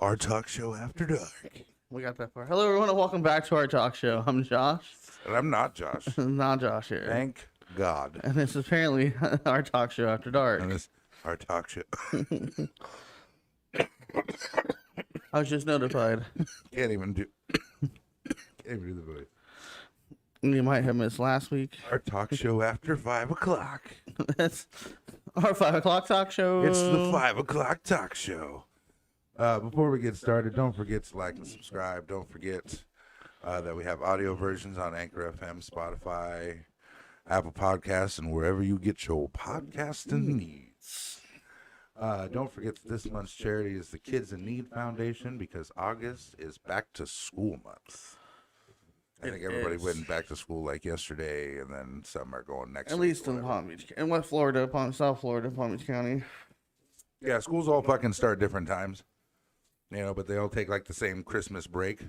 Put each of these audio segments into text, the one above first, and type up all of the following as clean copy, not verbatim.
Our talk show after dark. We got that far. Hello, everyone, and welcome back to our talk show. I'm Josh. And I'm not Josh. Not Josh here. Thank God. And this is apparently our talk show after dark. And this our talk show. I was just notified. Can't even do the voice. You might have missed last week. Our talk show after 5 o'clock. That's our 5 o'clock talk show. It's the 5 o'clock talk show. Before we get started, don't forget to like and subscribe. Don't forget that we have audio versions on Anchor FM, Spotify, Apple Podcasts, and wherever you get your podcasting needs. Don't forget that this month's charity is the Kids in Need Foundation, because August is back to school month. I think everybody went back to school like yesterday, and then some are going next week. At least in Palm Beach, in West Florida, South Florida, Palm Beach County. Yeah, schools all fucking start different times. You know, but they all take like the same Christmas break.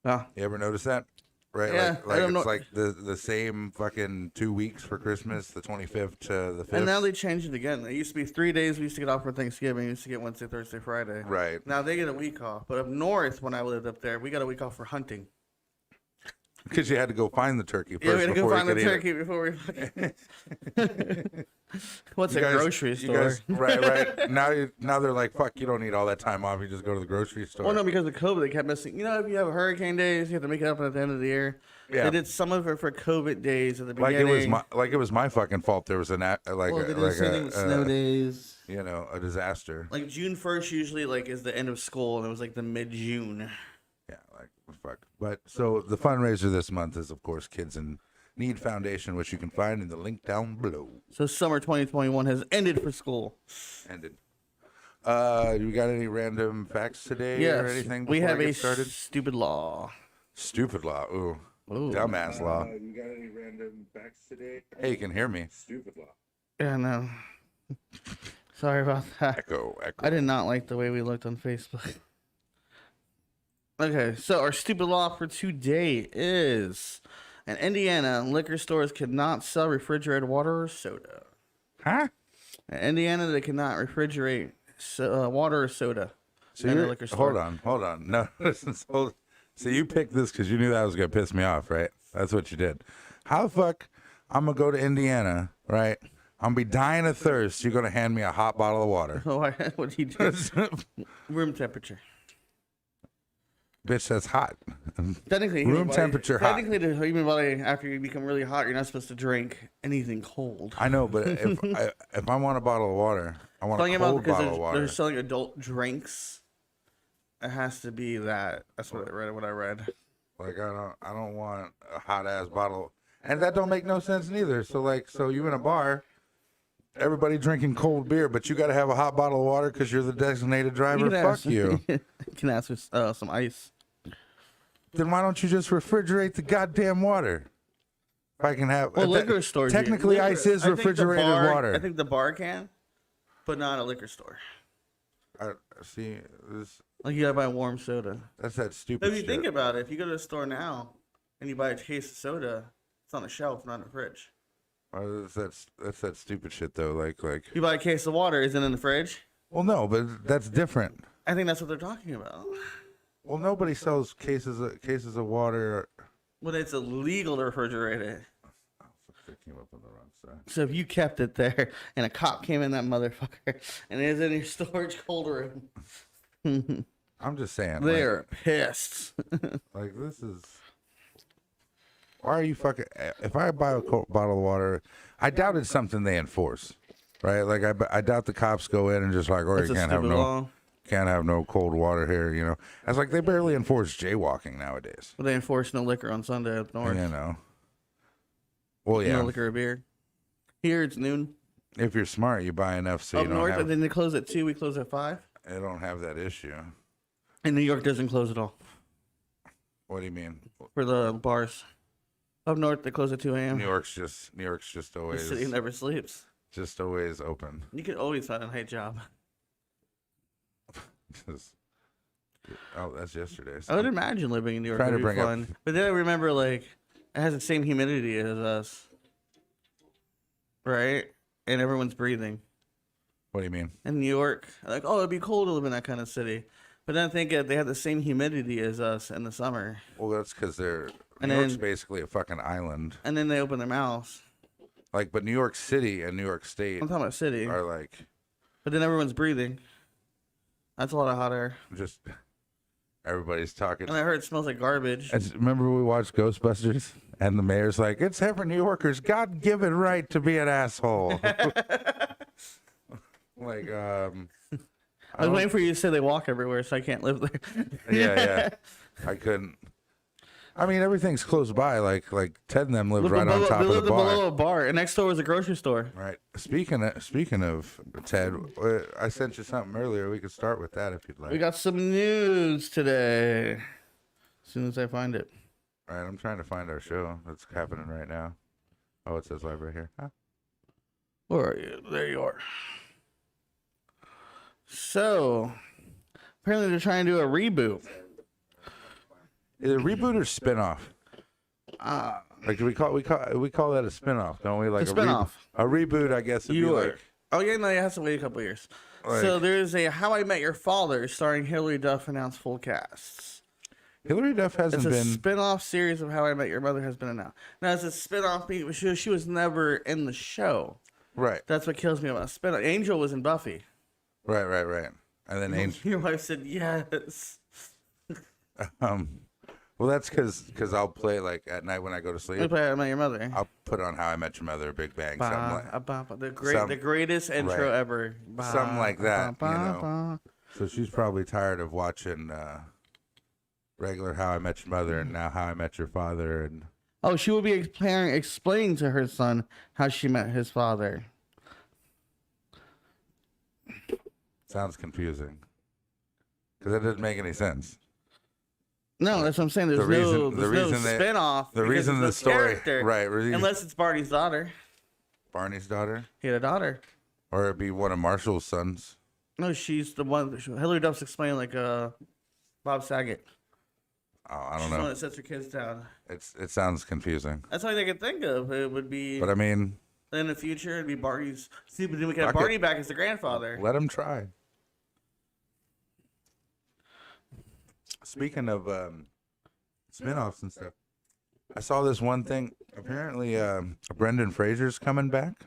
Oh. You ever notice that? Right? Yeah, like it's like the same fucking 2 weeks for Christmas, the 25th to the 5th. And now they changed it again. It used to be 3 days we used to get off for Thanksgiving. We used to get Wednesday, Thursday, Friday. Right. Now they get a week off. But up north, when I lived up there, we got a week off for hunting. Because you had to go find the turkey first. Yeah, we had to go find the turkey it. before we fucking... What's a grocery store? Right. Now they're like, fuck, you don't need all that time off. You just go to the grocery store. Well, no, because of COVID, they kept missing. You know, if you have hurricane days, you have to make it up at the end of the year. Yeah. They did some of it for COVID days at the beginning. It was my fucking fault. There was snow days. You know, a disaster. Like June 1st usually is the end of school, and it was like the mid-June. Yeah, fuck. But so the fundraiser this month is, of course, Kids in Need Foundation, which you can find in the link down below. So summer 2021 has ended for school. Ended. You got any random facts today or anything? We have a stupid law. Stupid law. Ooh. Dumbass law. You got any random facts today? Hey, you can hear me. Stupid law. Yeah, no. Sorry about that. Echo. I did not like the way we looked on Facebook. Okay, so our stupid law for today is in Indiana, liquor stores cannot sell refrigerated water or soda. Huh? In Indiana, they cannot refrigerate water or soda So in a liquor store. hold on. No, listen, so you picked this because you knew that was going to piss me off, right? That's what you did. How the fuck I'm going to go to Indiana, right? I'm going to be dying of thirst. You're going to hand me a hot bottle of water. What do you do? Room temperature. Bitch, that's hot. Technically, Room temperature hot. Technically, the human body, after you become really hot, you're not supposed to drink anything cold. I know, but if I want a bottle of water, I want a cold bottle of water. They're selling adult drinks. It has to be that. That's what I read. Like I don't want a hot ass bottle, and that don't make no sense neither. So you in a bar, everybody drinking cold beer, but you got to have a hot bottle of water because you're the designated driver. Fuck you. You can ask for some ice. Then why don't you just refrigerate the goddamn water? If I can have liquor stores. Technically, ice is refrigerated water. I think the bar can, but not a liquor store. See this. Like you gotta buy warm soda. That's that stupid. If you think about it, if you go to the store now and you buy a case of soda, it's on a shelf, not in the fridge. That's that stupid shit though. Like you buy a case of water, is it in the fridge? Well, no, but that's different. I think that's what they're talking about. Well, nobody sells cases of water. Well, it's illegal to refrigerate it. They came up on the wrong side. So if you kept it there and a cop came in that motherfucker and it is in your storage cold room, I'm just saying. they're pissed. Like this is. Why are you fucking? If I buy a bottle of water, I doubt it's something they enforce, right? Like I doubt the cops go in and just like, oh, you can't have no cold water here. You know, it's like they barely enforce jaywalking nowadays. Well, they enforce no liquor on Sunday up north. You know. Well, yeah. No liquor or beer. Here it's noon. If you're smart, you buy enough so you don't north, have. and then they close at 2. We close at 5. They don't have that issue. And New York doesn't close at all. What do you mean? For the bars. Up north, they close at 2 a.m. New York's just always. The city never sleeps. Just always open. You could always find a night job. That's yesterday. So I would imagine living in New York Trying would to be bring fun. But then I remember, like, it has the same humidity as us. Right? And everyone's breathing. What do you mean? In New York, like, oh, it'd be cool to live in that kind of city. But then I think they have the same humidity as us in the summer. Well, that's because New York's basically a fucking island. And then they open their mouths. Like, but New York City and New York State I'm talking about city. are like. But then everyone's breathing. That's a lot of hot air. Just everybody's talking. And I heard it smells like garbage. Remember we watched Ghostbusters and the mayor's like, it's every New Yorker's God-given right to be an asshole. Like, I was waiting for you to say they walk everywhere, so I can't live there. Yeah. I couldn't. I mean, everything's close by. Like Ted and them lived right on top of the bar. Below a bar, and next door was a grocery store. Right. Speaking of Ted, I sent you something earlier. We could start with that if you'd like. We got some news today. As soon as I find it. All right, I'm trying to find our show that's happening right now. Oh, it says live right here. Huh? Where are you? There you are. So, apparently they're trying to do a reboot. Is it a reboot or spinoff? Like we call that a spinoff, don't we? Like a spinoff. A reboot, I guess. Would be like. Oh yeah, no, you have to wait a couple years. So there's a How I Met Your Father starring Hilary Duff announced full casts. Hilary Duff hasn't been. It's a spinoff series of How I Met Your Mother has been announced. Now it's a spinoff. She was never in the show. Right. That's what kills me about a spinoff. Angel was in Buffy. Right. And then Angel. Your wife said yes. Well, that's because I'll play like at night when I go to sleep. You play How I Met Your Mother. I'll put on How I Met Your Mother, Big Bang, the greatest intro ever. Something like that, you know. So she's probably tired of watching regular How I Met Your Mother and now How I Met Your Father and. Oh, she will be explaining to her son how she met his father. Sounds confusing. Because that doesn't make any sense. No, that's what I'm saying. There's no spinoff. The reason the story, right? Unless it's Barney's daughter. Barney's daughter. He had a daughter. Or it'd be one of Marshall's sons. No, she's the one. Hillary Duff's explaining like Bob Saget. Oh, I don't She's the know. one that sets her kids down. It sounds confusing. That's all I could think of. It would be. But I mean, in the future, it'd be Barney's. See, but then we can have Fuck it. Barney back as the grandfather. let him try. Speaking of spinoffs and stuff, I saw this one thing. Apparently, Brendan Fraser's coming back.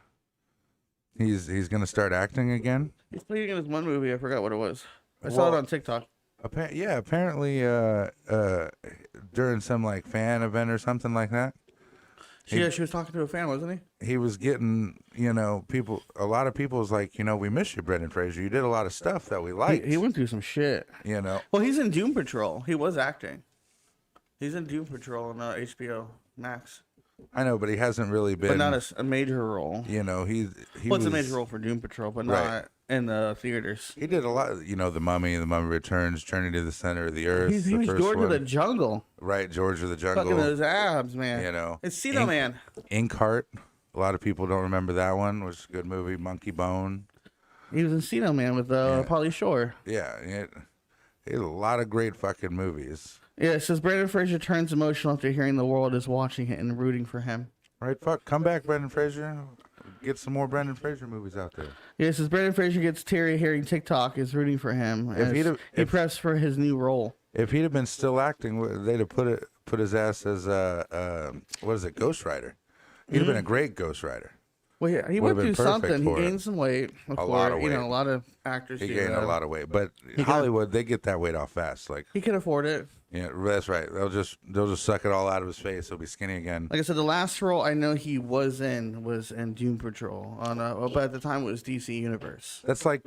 He's gonna start acting again. He's playing in this one movie. I forgot what it was. I saw it on TikTok. Apparently, during some like fan event or something like that, She was talking to a fan, wasn't he was getting, people. A lot of people was like, we miss you, Brendan Fraser. You did a lot of stuff that we he? liked. He went through some shit. Well, he's in Doom Patrol. He was acting. He's in Doom Patrol on HBO Max. I know, but he hasn't really been. But not a major role. He What's a major role for Doom Patrol, but not in the theaters. He did a lot. The Mummy Returns, Journey to the Center of the Earth. He was George of the Jungle. Right, George of the Jungle. Fucking those abs, man. It's Cino Man. Inkheart. A lot of people don't remember that one. It was a good movie. Monkey Bone. He was in Cino Man with Pauly Shore. Yeah, he had a lot of great fucking movies. Yeah, it says Brendan Fraser turns emotional after hearing the world is watching it and rooting for him. Right, come back, Brendan Fraser. Get some more Brendan Fraser movies out there. Yeah, it says Brendan Fraser gets teary hearing TikTok is rooting for him. He preps for his new role. If he'd have been still acting, they'd have put his ass as Ghost Rider. He'd have been a great Ghost Rider. Well, yeah, he went through something. He gained some weight. A lot of weight. A lot of actors. He gained a lot of weight, but Hollywood, they get that weight off fast. Like he can afford it. Yeah, that's right. They'll just suck it all out of his face. He'll be skinny again. Like I said, the last role I know he was in Doom Patrol but at the time it was DC Universe. That's like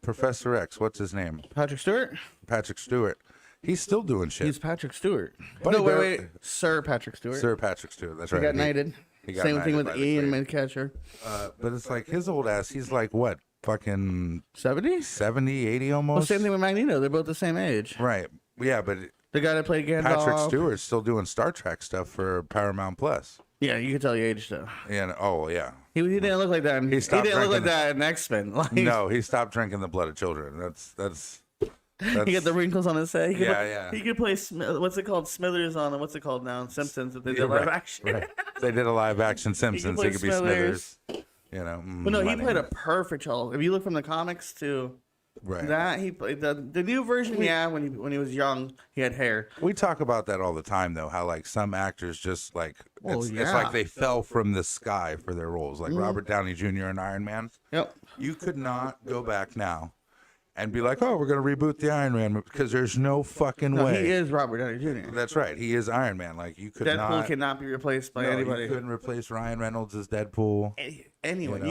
Professor X. What's his name? Patrick Stewart. Patrick Stewart. He's still doing shit. He's Patrick Stewart. But wait. Sir Patrick Stewart. Sir Patrick Stewart. That's right. He got knighted. Same thing with Ian McCatcher. But it's like his old ass. He's like what? Fucking 70? 70, 80 almost. Well, same thing with Magneto. They're both the same age. Right. Yeah, but the guy that played Gandalf. Patrick Stewart's still doing Star Trek stuff for Paramount Plus. Yeah, you can tell he aged though. Yeah. Oh yeah. He didn't look like that. He didn't look like that in X-Men. No, he stopped drinking the blood of children. That's he got the wrinkles on his head. He could play what's it called? Smithers on what's it called now? Simpsons. That they did live action. Right. They did a live action Simpsons. He could be Smithers. But no, he played a perfect Hulk. If you look from the comics to that, he played the new version. Yeah, when he was young, he had hair. We talk about that all the time, though. How like some actors just like it's like they fell from the sky for their roles, like Robert Downey Jr. in Iron Man. Yep. You could not go back now and be like, oh, we're going to reboot the Iron Man because there's no fucking way. He is Robert Downey Jr. That's right. He is Iron Man. Like you could Deadpool cannot be replaced by anybody. You couldn't replace Ryan Reynolds as Deadpool. Anyone.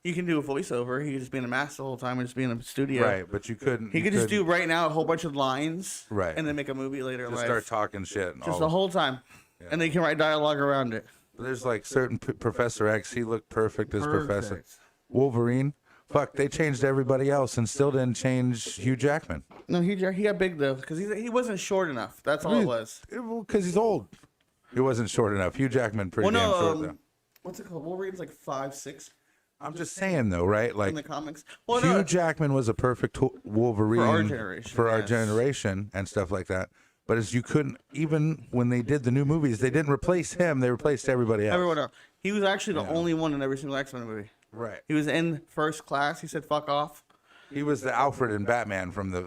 You can do a voiceover. He could just be in a mask the whole time and just be in a studio. Right, but you couldn't. He could just do right now a whole bunch of lines. Right. And then make a movie later in life. Just start talking shit. Just the whole time. Yeah. And they can write dialogue around it. There's like certain Professor X. He looked perfect as Professor. Wolverine. Fuck, they changed everybody else and still didn't change Hugh Jackman. No, he got big though because he wasn't short enough. That's all it was. Because he's old. He wasn't short enough. Hugh Jackman pretty damn short though. What's it called? Wolverine's like 5'6". I'm just saying though, right? Like in the comics, Hugh Jackman was a perfect Wolverine for our generation and stuff like that. But as you couldn't, even when they did the new movies, they didn't replace him. They replaced everybody else. Everyone else. He was actually the only one in every single X-Men movie. Right. He was in First Class. He said, "Fuck off." He was the Alfred in Batman from the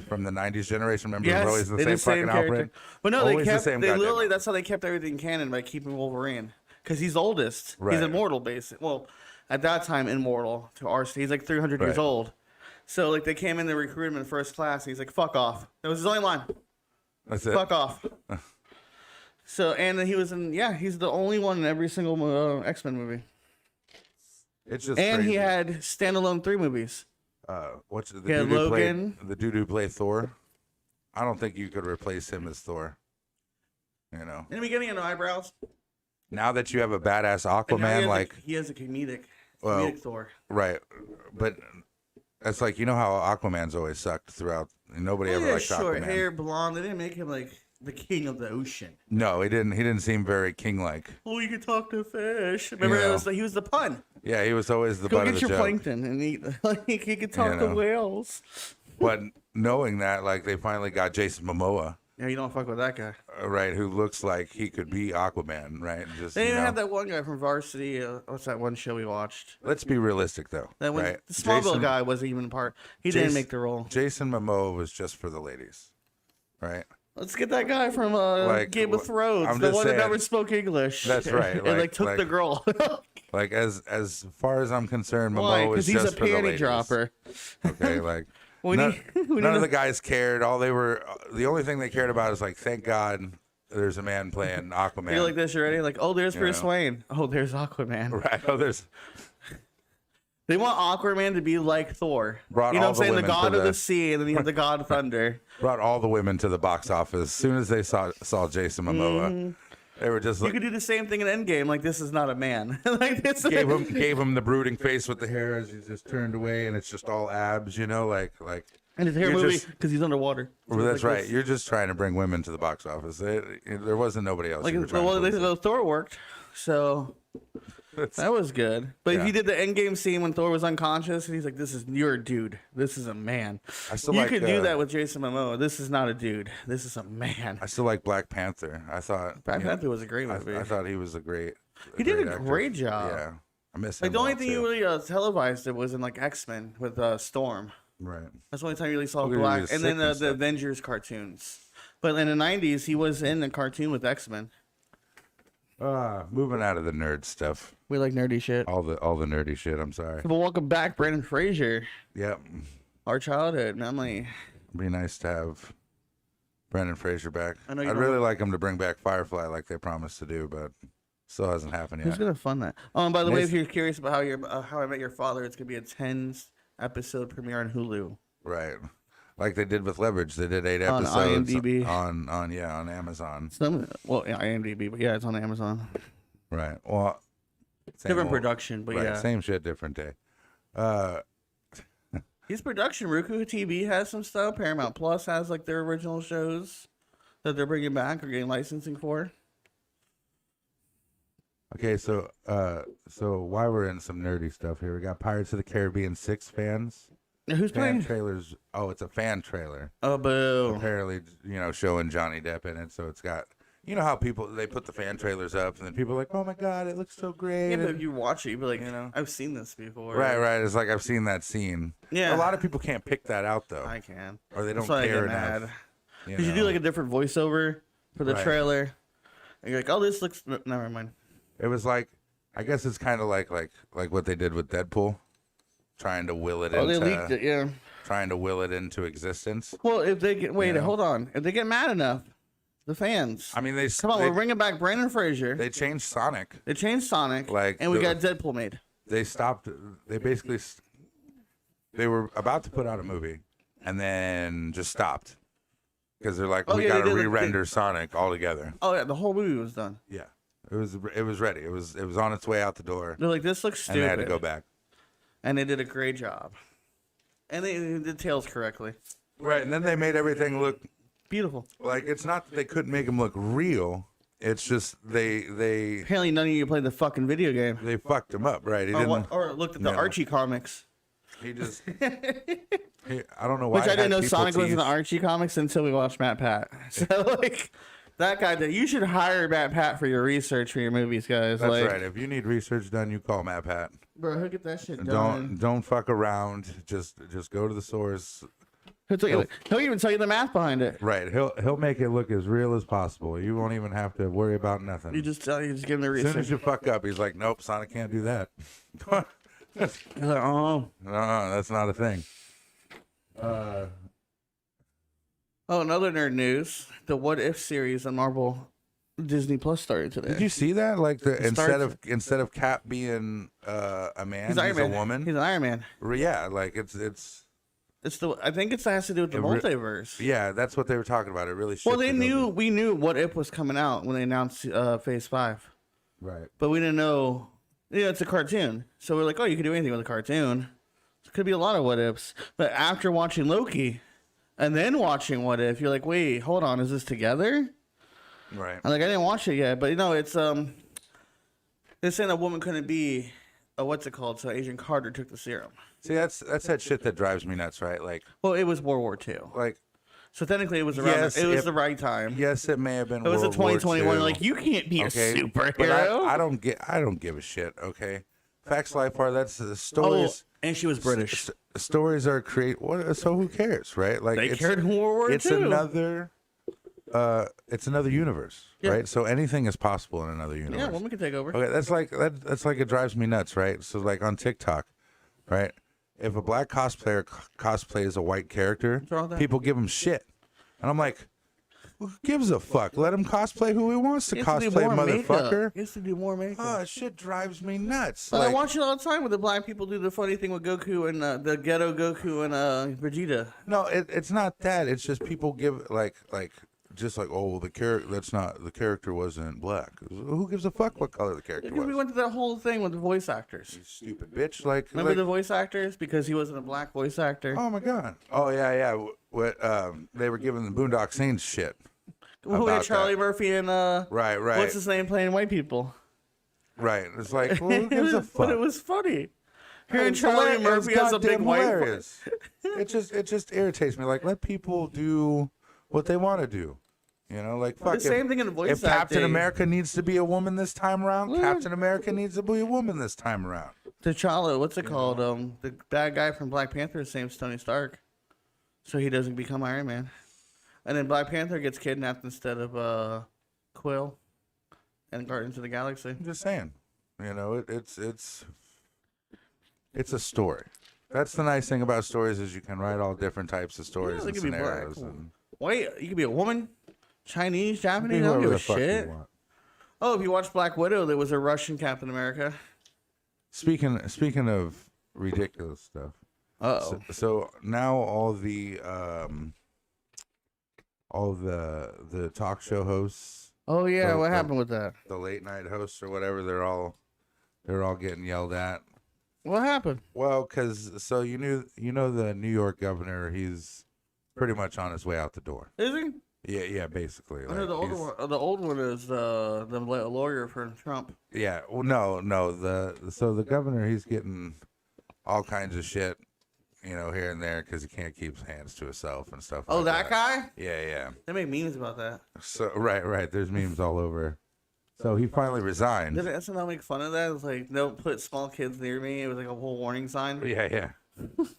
'90s generation. Remember, yes, it was always the same fucking Alfred. But no, they literally that's how they kept everything canon by keeping Wolverine because he's oldest. Right. He's immortal, basically. Well, at that time, immortal to our he's like 300 years old. So like they came in to recruit him in First Class. And he's like, "Fuck off." That was his only line. That's it. Fuck off. So and then he was in he's the only one in every single X-Men movie. It's just and crazy. He had standalone 3 movies. What's the dude Logan? The dude who played Thor. I don't think you could replace him as Thor. You know. In the beginning, no eyebrows. Now that you have a badass Aquaman, he has a comedic Thor. Right, but it's like how Aquaman's always sucked throughout. Nobody ever liked Aquaman. Short hair, blonde. They didn't make him like the king of the ocean. No, he didn't seem very king-like. Oh, you can talk to fish. Remember, he was the pun. Yeah, he was always the butt of the joke. Go get your plankton and eat. He could talk to whales. But knowing that, like, they finally got Jason Momoa. Yeah, you don't fuck with that guy. Right, who looks like he could be Aquaman, right? Just, they even have that one guy from Varsity. What's that one show we watched? Let's be realistic, though. That one, right? The Smallville guy wasn't even part. He didn't make the role. Jason Momoa was just for the ladies, right? Let's get that guy from Game of Thrones, the one that never spoke English. That's right. And took the girl. Like as far as I'm concerned, Momoa is just for the ladies. Because he's a panty dropper. Okay, like. None of the guys cared. The only thing they cared about is like, thank God there's a man playing Aquaman. You're like this already? Like, oh, there's Bruce Wayne. Oh, there's Aquaman. Right. Oh, there's. They want Aquaman to be like Thor. You know what I'm saying? The god of the sea, and then you have the god of thunder. Brought all the women to the box office as soon as they saw Jason Momoa. They were just like, you could do the same thing in Endgame. Like, this is not a man. Like this. Gave him the brooding face with the hair as he just turned away, and it's just all abs, you know, like. And his hair movie because he's underwater. Well, that's like right. This. You're just trying to bring women to the box office. There wasn't nobody else. Thor worked, so that was good. But if you did the Endgame scene when Thor was unconscious, and he's like, "This is your dude. This is a man." You could do that with Jason Momoa. This is not a dude. This is a man. I still like Black Panther. I thought Black Panther was a great movie. I thought he was a great. He did a great job. Yeah, I miss him. Like the only thing you really televised it was in like X-Men with Storm. Right. That's the only time you really saw Black. And then the Avengers cartoons. But in the 90s, he was in a cartoon with X-Men. Moving out of the nerd stuff. We like nerdy shit. All the nerdy shit. I'm sorry. But welcome back, Brendan Fraser. Yep. Our childhood memory. It'd be nice to have Brendan Fraser back. I'd really like him to bring back Firefly like they promised to do, but still hasn't happened yet. Who's gonna fund that? Oh, and by the way, if you're curious about how I Met Your Father, it's gonna be a 10-episode premiere on Hulu. Right. Like they did with Leverage. They did 8 episodes on IMDb. On Amazon. IMDb, but yeah, it's on Amazon. Right. Well, different production, but yeah. Same shit, different day. His production, Roku TV has some stuff. Paramount Plus has like their original shows that they're bringing back or getting licensing for. Okay, so while we're in some nerdy stuff here, we got Pirates of the Caribbean 6 fans. Who's playing? Trailers. Oh, it's a fan trailer. Oh, boo. Apparently, showing Johnny Depp in it, so it's got. You know how they put the fan trailers up, and then people are like, "Oh my god, it looks so great." Yeah, but if you watch it, you'd be like, "I've seen this before." Right. It's like I've seen that scene. Yeah. A lot of people can't pick that out though. I can. Or they don't care enough. Did you do like a different voiceover for the trailer? And you're like, "Oh, this looks." Never mind. It was like, I guess it's kind of like what they did with Deadpool, trying to will it. They leaked it, yeah. Trying to will it into existence. Well, if they get hold on, if they get mad enough. The fans. I mean, we're bringing back Brendan Fraser. They changed Sonic. And we got Deadpool made. They stopped. They basically. They were about to put out a movie, and then just stopped because they're like, we got to re-render Sonic altogether. Oh yeah, the whole movie was done. Yeah, it was ready. It was on its way out the door. They're like, this looks stupid, and they had to go back. And they did a great job, and they did Tails correctly. Right, and then they made everything look. Beautiful. Like, it's not that they couldn't make him look real. It's just they apparently none of you played the fucking video game. They fucked him up, right? Or looked at the Archie comics. He just I don't know why. Which I didn't know Sonic was in the Archie comics until we watched Matt Pat. So like that guy you should hire Matt Pat for your research for your movies, guys. That's right. If you need research done, you call Matt Pat. Bro, he'll get that shit done. Don't fuck around. Just go to the source. He'll even tell you the math behind it. Right. He'll make it look as real as possible. You won't even have to worry about nothing. You just give him the research. As soon as you fuck up, he's like, nope, Sonic can't do that. He's like, oh. No, that's not a thing. Another nerd news. The What If series on Marvel Disney Plus started today. Did you see that? Like instead of Cap being a man, he's a woman. He's an Iron Man. Yeah, like I think it has to do with the multiverse. Yeah, that's what they were talking about. It really. Well, we knew What If was coming out when they announced Phase 5. Right. But we didn't know. Yeah, it's a cartoon, so we're like, oh, you can do anything with a cartoon. It could be a lot of what ifs. But after watching Loki, and then watching What If, you're like, wait, hold on, is this together? Right. I'm like, I didn't watch it yet, but it's they're saying a woman couldn't be what's it called? So Agent Carter took the serum. See, that's that shit that drives me nuts, right? Like, well, it was World War II. Like, so technically, it was around. It was the right time. Yes, it may have been. It was World 2021. War II. Like, you can't be a superhero. But I don't give a shit. Okay, facts, life are that's the stories. Oh, and she was British. Stories are What? So who cares, right? Like, they cared in World War II. It's another universe, right? So anything is possible in another universe. Yeah, woman can take over. Okay, that's like it drives me nuts, right? So like on TikTok, right? If a black cosplayer cosplays a white character, people give him shit, and I'm like, who gives a fuck? Let him cosplay who he wants to cosplay, motherfucker. He used to do more makeup. Oh, shit drives me nuts. I watch it all the time when the black people do the funny thing with Goku and the ghetto Goku and Vegeta. No, it's not that. It's just people give the character wasn't black. Who gives a fuck what color the character was? We went through that whole thing with the voice actors. You stupid bitch! Remember the voice actors because he wasn't a black voice actor. Oh my god! Oh yeah. What they were giving the Boondock Saints shit. We had Charlie Murphy and right. What's his name playing white people? Right. It's like, well, who gives a fuck? But it was funny. Hearing Charlie Murphy as a big white. It just irritates me. Like, let people do what they want to do. You know, like, fuck. The same thing in voice acting. If Captain America needs to be a woman this time around, Captain America needs to be a woman this time around. T'Challa, what's it called? The bad guy from Black Panther is named Tony Stark, so he doesn't become Iron Man. And then Black Panther gets kidnapped instead of Quill and Guardians of the Galaxy. I'm just saying, you know, it's a story. That's the nice thing about stories is you can write all different types of stories and scenarios. Wait, you could be a woman, Chinese, Japanese. I don't give a shit. Oh, if you watch Black Widow, there was a Russian Captain America. Speaking of ridiculous stuff. So now all the talk show hosts. Oh yeah, what happened with that? The late night hosts or whatever, they're all getting yelled at. What happened? Well, because you know the New York governor, he's pretty much on his way out the door. Is he? Yeah, basically. I know the old one is the lawyer for Trump. Yeah, well, no. The governor, he's getting all kinds of shit, you know, here and there because he can't keep his hands to himself and stuff. Oh, like that guy? Yeah. They make memes about that. So right. There's memes all over. So he finally resigned. Didn't SNL make fun of that? It was like, don't put small kids near me. It was like a whole warning sign. Yeah.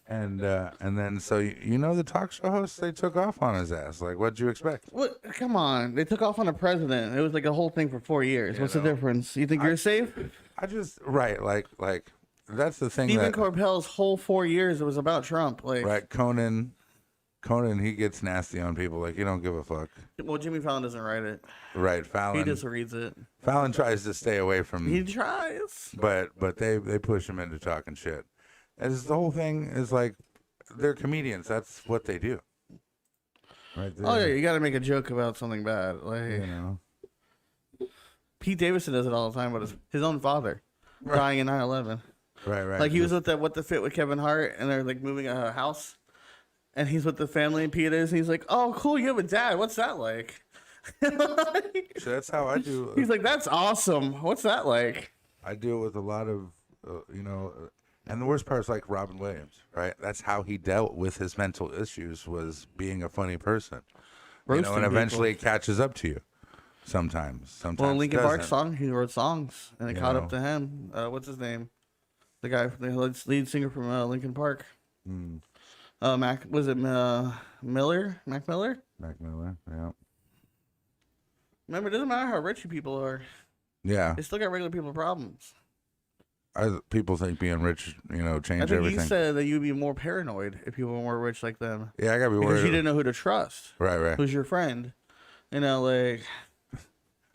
and then so you know the talk show hosts, they took off on his ass. Like, what'd you expect? What? Come on, they took off on a president. It was like a whole thing for 4 years. What's the difference? You think you're safe? I just like that's the thing. Stephen Corbell's whole 4 years it was about Trump. Like right, Conan, he gets nasty on people. Like, you don't give a fuck. Well, Jimmy Fallon doesn't write it. Right, Fallon. He just reads it. Fallon tries to stay away from. He tries. But they push him into talking shit. As the whole thing is like, they're comedians. That's what they do. Right there. Oh yeah, you got to make a joke about something bad. Like, you know, Pete Davidson does it all the time, but his own father dying in 9/11. Right. Like he was with that What the Fit with Kevin Hart, and they're like moving a house, and he's with the family, and Pete is, and he's like, "Oh, cool, you have a dad. What's that like?" So that's how I do. He's like, "That's awesome. What's that like?" I deal with a lot of, and the worst part is like Robin Williams, right? That's how he dealt with his mental issues, was being a funny person. Roasting and eventually it catches up to you. Sometimes. Well, Linkin Park song, he wrote songs, and it caught up to him. What's his name? The guy, the lead singer from Linkin Park. Mac Miller? Mac Miller, yeah. Remember, it doesn't matter how rich you people are. Yeah. They still got regular people problems. People think being rich, change everything. You said that you'd be more paranoid if people were more rich like them. Yeah, I gotta be worried. Because you didn't know who to trust. Right. Who's your friend? Like...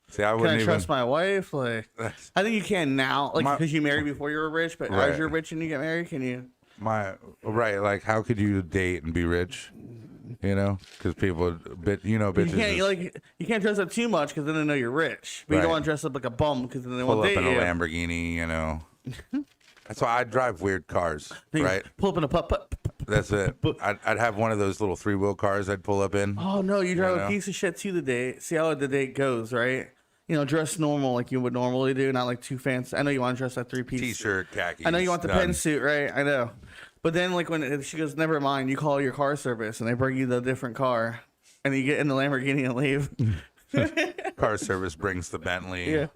See, I wouldn't trust my wife? Like, I think you can now, like, because you married before you were rich. But as you're rich and you get married, can you? Like, how could you date and be rich? Because people, bitches. You can't dress up too much because then they know you're rich. But you don't want to dress up like a bum because then they won't date you. Pull up in a Lamborghini, That's why I drive weird cars, right? Pull up in a putt. That's it. I'd have one of those little 3-wheel cars I'd pull up in. Oh no, you drive a piece of shit to the date. See how the date goes, right? You know, dress normal like you would normally do, not like too fancy. I know you want to dress like 3-piece. T-shirt, khakis. I know you want the pen suit, right? I know. But then, like, when she goes, never mind, you call your car service and they bring you the different car, and you get in the Lamborghini and leave. Car service brings the Bentley. Yeah.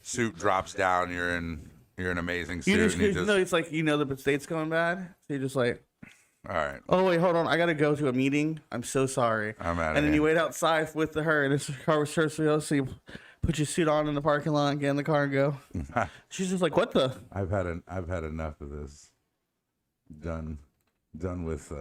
Suit drops down. You're in an amazing suit. It's like the state's going bad, so you're just like, all right. Oh wait, hold on, I gotta go to a meeting. I'm so sorry. I'm out. And then you wait outside with her, and it's car service. So you put your suit on in the parking lot, get in the car, and go. She's just like, what the? I've had enough of this. Done with.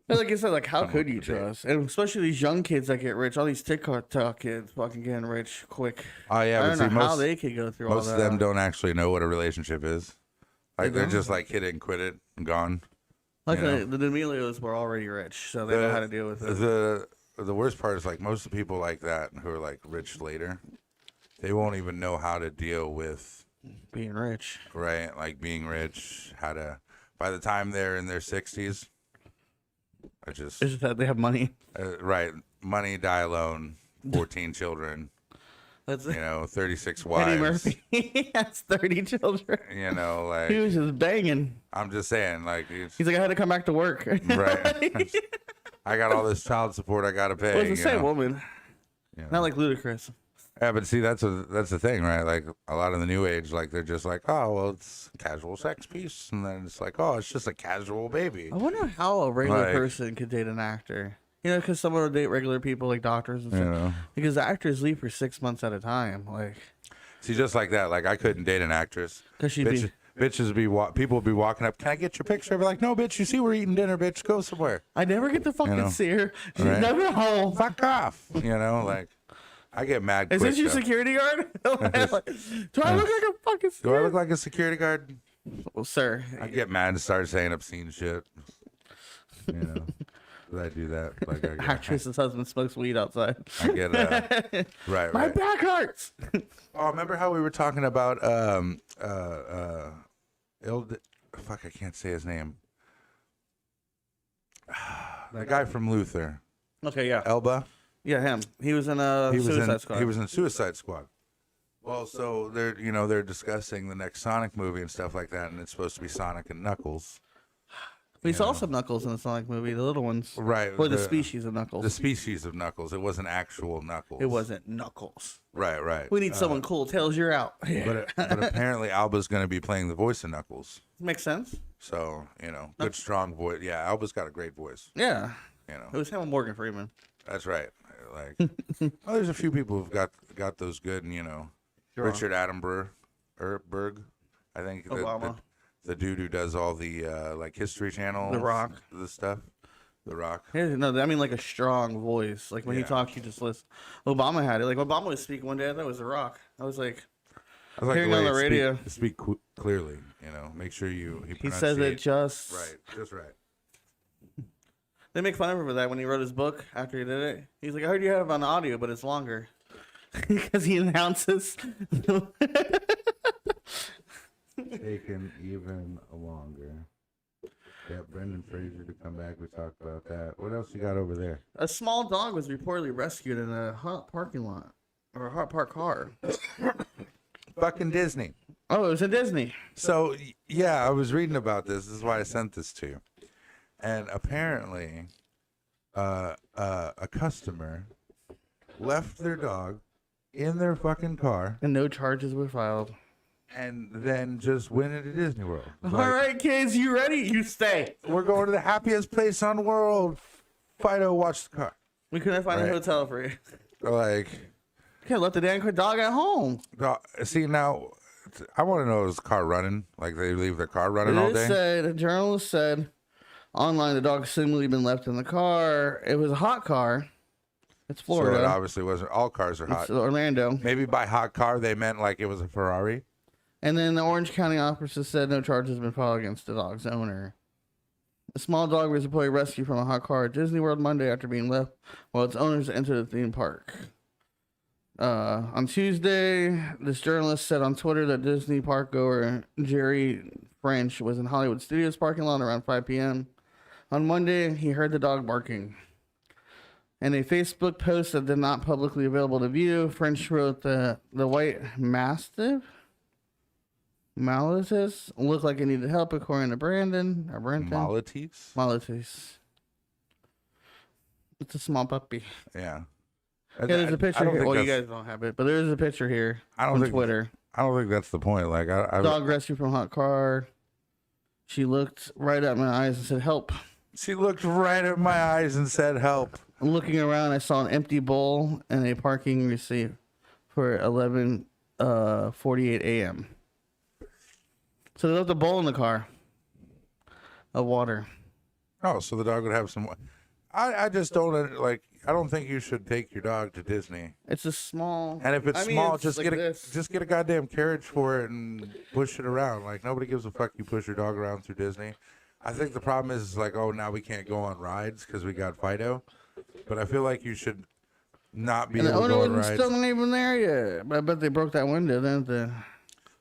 Like I said, like how could you trust? And especially these young kids that get rich. All these TikTok kids fucking getting rich quick. Oh yeah, I don't know how they could go through all that. Most of them don't actually know what a relationship is. Like they're just like hit it and quit it and gone. Like the D'Amelios were already rich, so they know how to deal with it. The worst part is like most of the people like that who are like rich later, they won't even know how to deal with being rich. Right, like being rich. By the time they're in their 60s, it's just that they have money. Right, money, die alone, 14 children. That's 36 wives. Eddie Murphy has 30 children. Like he was just banging. I'm just saying, like he's like, I had to come back to work. Right. I got all this child support I got to pay. Well, it's the same woman. Not like Ludacris. Yeah, but see, that's the thing, right? Like a lot of the new age, like they're just like, oh, well, it's casual sex piece, and then it's like, oh, it's just a casual baby. I wonder how a regular person could date an actor. Because someone will date regular people like doctors and stuff. Because the actors leave for 6 months at a time. Like, see, just like that. Like I couldn't date an actress. Because people would be walking up. Can I get your picture? I'd be like, no, bitch. You see, we're eating dinner, bitch. Go somewhere. I never get to fucking see her. She's never home. Fuck off. Like. I get mad. Is this your security guard? Do I look like a fucking? Do I look like a security guard? Well, sir. I get mad and start saying obscene shit. I do that. Like actress's husband smokes weed outside. I get right. My back hurts. Oh, remember how we were talking about fuck, I can't say his name. The guy from Luther. Okay, yeah. Elba. Yeah, him. He was in Suicide Squad. He was in Suicide Squad. Well, so they're discussing the next Sonic movie and stuff like that, and it's supposed to be Sonic and Knuckles. We saw some Knuckles in the Sonic movie, the little ones. Right. Or the species of Knuckles. The species of Knuckles. It wasn't actual Knuckles. It wasn't Knuckles. Right. We need someone cool. Tails, you're out. But apparently Alba's going to be playing the voice of Knuckles. Makes sense. So, good, strong voice. Yeah, Alba's got a great voice. Yeah. It was him and Morgan Freeman. That's right. Like, there's a few people who've got those good, and Sure. Richard Attenborough, Berg, I think the dude who does all the like History Channel, The Rock, the stuff, The Rock. Yeah, no, I mean like a strong voice. Like when he talks, you just listen. Obama had it. Like Obama was speaking one day, I thought it was The Rock. I was like hearing on the radio. Speak clearly, Make sure he says it just right. They make fun of him for that when he wrote his book after he did it. He's like, I heard you have it on audio, but it's longer. Because he announces. Taken even longer. Yeah, Brendan Fraser to come back. We talked about that. What else you got over there? A small dog was reportedly rescued in a hot parking lot. Or a hot park car. Fucking Disney. Oh, it was in Disney. So, yeah, I was reading about this. This is why I sent this to you. And apparently, a customer left their dog in their fucking car. And no charges were filed. And then just went into Disney World. All right, kids, you ready? You stay. We're going to the happiest place on the world. Fido, watch the car. We couldn't find a hotel for you. Like, you can't let the damn dog at home. See, now, I want to know, is the car running? Like, they leave their car running all day? A journalist said, online, the dog seemingly been left in the car. It was a hot car. It's Florida. So it obviously wasn't. All cars are hot. It's Orlando. Maybe by hot car, they meant like it was a Ferrari. And then the Orange County officer said no charges have been filed against the dog's owner. A small dog was reportedly rescued from a hot car at Disney World Monday after being left while its owners entered the theme park. On Tuesday, this journalist said on Twitter that Disney park goer Jerry French was in Hollywood Studios parking lot around 5 p.m. On Monday, he heard the dog barking. In a Facebook post that did not publicly available to view, French wrote the white mastiff Maltese looked like it needed help, according to Brenton. Maltese. It's a small puppy. Yeah. Yeah, there's a picture here. Well, you guys don't have it, but there's a picture here on Twitter. I don't think that's the point. Like, dog rescue from hot car. She looked right at my eyes and said, "Help." She looked right at my eyes and said, "Help." Looking around, I saw an empty bowl and a parking receipt for 11:48 a.m. So they left a bowl in the car of water. Oh, so the dog would have some. I just don't like. I don't think you should take your dog to Disney. It's a small. And if it's small, just like get a goddamn carriage for it and push it around. Like, nobody gives a fuck you push your dog around through Disney. I think the problem is like, oh, now we can't go on rides because we got Fido. But I feel like you should not be able to go on rides. Still not even there yet. But I bet they broke that window, didn't they?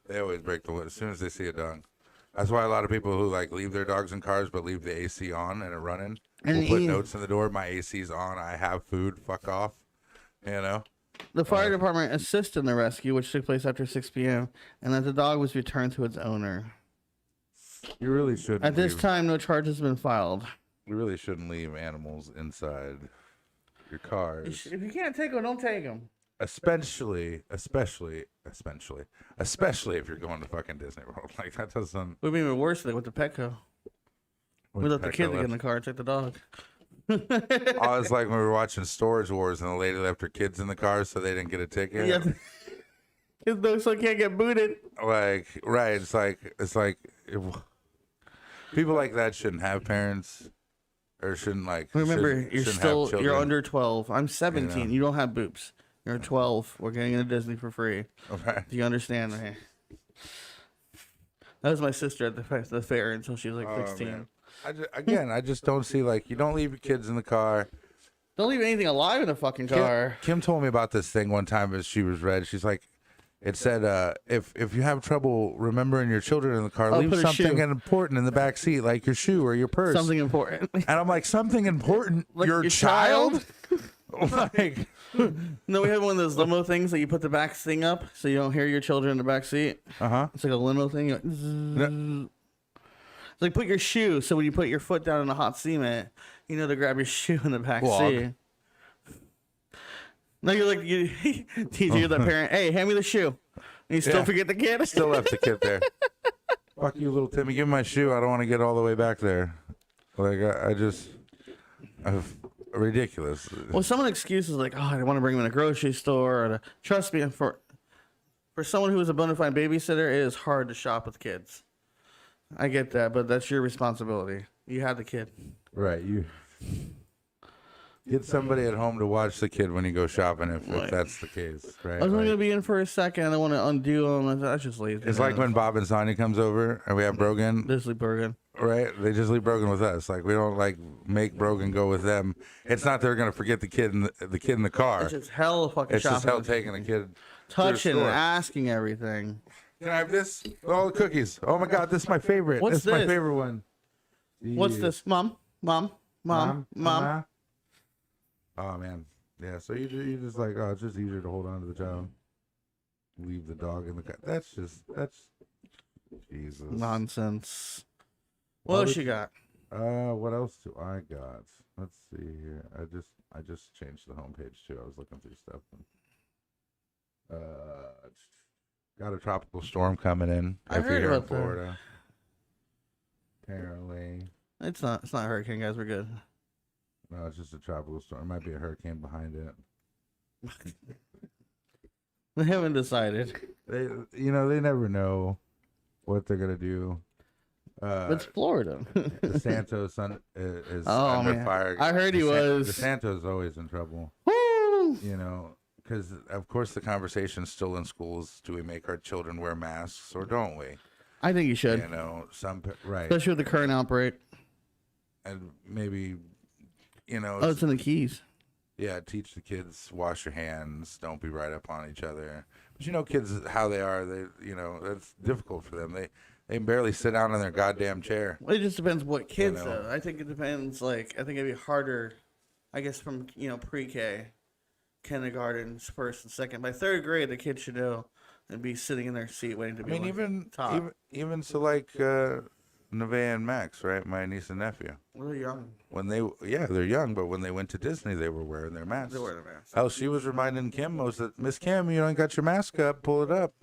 They always break the window as soon as they see a dog. That's why a lot of people who like leave their dogs in cars but leave the AC on and it running will put notes in the door. My AC's on. I have food. Fuck off. You know. The fire department assisted in the rescue, which took place after 6 p.m., and that the dog was returned to its owner. You really shouldn't. At this time, no charges have been filed. You really shouldn't leave animals inside your cars. If you can't take them, don't take them. Especially if you're going to fucking Disney World. Like, that doesn't. Would be even worse than with the Petco. We let the kid get in the car and take the dog. Oh, it's like when we were watching Storage Wars and the lady left her kids in the car so they didn't get a ticket. Yeah. His dog so can't get booted. Like, right. It's like people like that shouldn't have parents. Or shouldn't like. Remember, you're under 12. I'm 17. You don't have boobs. You're 12. We're getting into Disney for free. Okay. Do you understand me? That was my sister at the fair until she was like 16. Man. I just don't see, like, you don't leave your kids in the car. Don't leave anything alive in the fucking car. Kim told me about this thing one time as she was read. She's like, it said, if you have trouble remembering your children in the car, leave something important in the back seat, like your shoe or your purse. Something important. And I'm like, something important? Like your child? Like, no, we had one of those limo things that you put the back thing up so you don't hear your children in the back seat. It's like a limo thing. It's like put your shoe, so when you put your foot down in the hot cement, you know to grab your shoe in the back seat. No, you're like, you're the parent. Hey, hand me the shoe. And you still forget the kid? Still left the kid there. Fuck you, little Timmy. Give me my shoe. I don't want to get all the way back there. Like, ridiculous. Well, some of the excuses like, oh, I don't want to bring him in a grocery store. Or trust me, for someone who is a bona fide babysitter, it is hard to shop with kids. I get that, but that's your responsibility. You have the kid. Right. You get somebody at home to watch the kid when you go shopping, if that's the case. Right. I was only going to be in for a second. I want to undo them. I just leave. It's like when Bob and Sonia comes over and we have Brogan. They just leave Brogan. Right. They just leave Brogan with us. Like, we don't make Brogan go with them. It's not they're going to forget the kid in the car. It's just hell fucking it's shopping. It's just hell taking the kid. Touching and asking everything. Can I have this? All the cookies. Oh my God, this is my favorite. What's this? Is my favorite one. What's this? Mom. Oh man, yeah. So you just like, oh, it's just easier to hold on to the child. Leave the dog in the car. That's Jesus nonsense. What else you got? What else do I got? Let's see here. I just changed the homepage too. I was looking through stuff. Got a tropical storm coming in. I heard you're about in Florida. Apparently. It's not a hurricane, guys. We're good. No, it's just a tropical storm. Might be a hurricane behind it. They haven't decided. They never know what they're gonna do. It's Florida. The Santos is under fire. I heard he was. The Santos always in trouble. Woo! You know. Because, of course, the conversation's still in schools. Do we make our children wear masks or don't we? I think you should. You know, right. Especially with the current outbreak. And maybe, you know. Oh, it's in the keys. Yeah, teach the kids, wash your hands, don't be right up on each other. But, you know, kids, how they are, that's difficult for them. They can barely sit down in their goddamn chair. It just depends what kids, though. I think it depends, I think it'd be harder, I guess, from, pre-K, kindergarten, first and second. By third grade, the kid should know and be sitting in their seat waiting to be even so, like, Nevaeh and Max, right? My niece and nephew. Well, they're young. They're young, but when they went to Disney, they were wearing their masks. They were wearing their masks. Hell, she was reminding Kim that, Miss Kim, you don't got your mask up, pull it up.